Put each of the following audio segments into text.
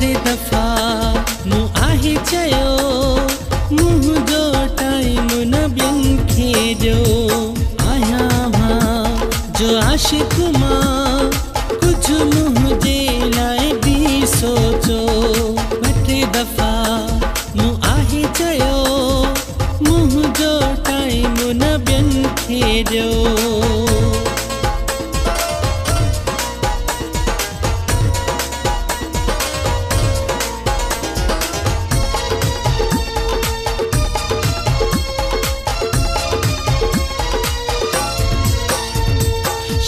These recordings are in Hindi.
ॿ टे दफ़ा मूं आहे चयो मुंहिंजो टाइम न ॿियनि खे ॾियो। आहियां मां जो आशिक़ मां कुझु मुंहिंजे लाइ बि सोचो। ॿ टे दफ़ा मूं आहे चयो मुंहिंजो टाइम न ॿियनि खे ॾियो।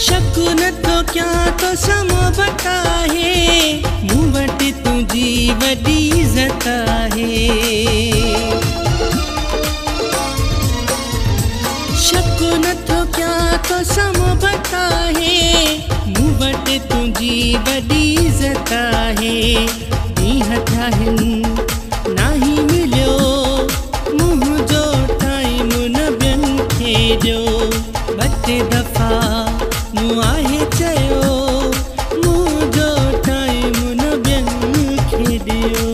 शक नथो कयां तो मोहब्बत आहे मूं वटि तुंहिंजी वॾी इज़त आहे। शक नथो कयां तो मोहब्बत आहे मूं वटि तुंहिंजी वॾी इज़त आहे। ॾींहं थिया आहिनि नाही मिलियो मुंहिंजो टाइम न ॿियनि खे ॾियो। ॿ टे दफ़ा मूं आहे चयो मुंहिंजो टाइम न ॿियनि खे ॾियो।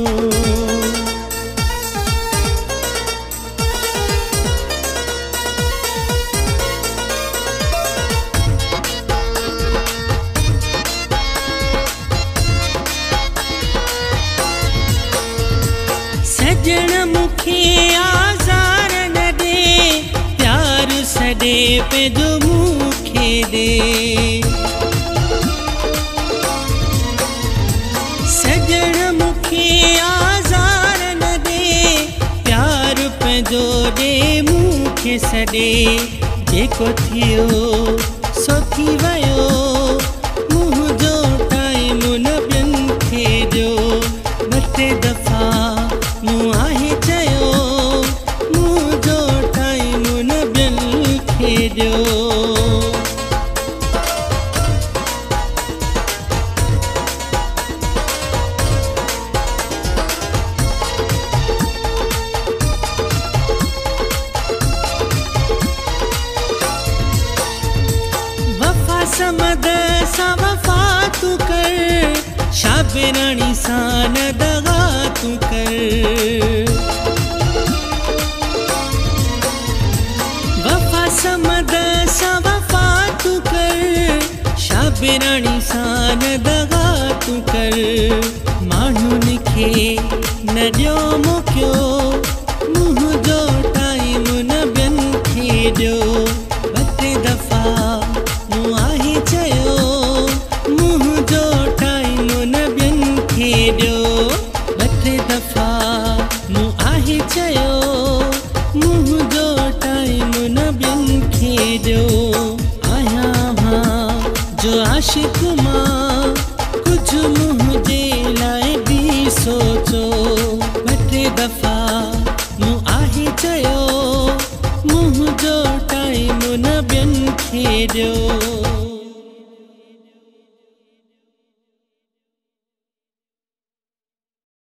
सजण मूंखे आज़ार न ॾे प्यार सॾे पंहिंजो मूंखे ॾे। सजण मूंखे आज़ार न ॾे प्यार पंहिंजो ॾे मूंखे सॾे। जेको थियो सो थी वियो मुंहिंजो टाइम न ॿियनि खे ॾियो। ॿ टे दफ़ा मूं आहे चयो मुंहिंजो टाइम न ॿियनि खे ॾियो। वफ़ा समद सां वफ़ा तूं कर शाबिराणी सां न दगा तूं कर। वफ़ा समद सां वफ़ा तूं कर शाबिराणी सां न दगा तूं कर। माण्हुनि खे न ॾियो मोकियो मुंहिंजो टाइम न ॿियनि खे ॾियो। ॿ टे दफ़ा मूं आहे चयो मुंहिंजो टाइम न ॿियनि खे ॾियो। ॿ टे दफ़ा मूं आहे चयो मुंहिंजो टाइम न ॿियनि खे ॾियो। आहियां मां जो आशिक़ मां कुझु मुंहिंजे लाइ बि सोचो। ॿ टे दफ़ा मूं आहे चयो मुंहिंजो टाइम न ॿियनि खे ॾियो।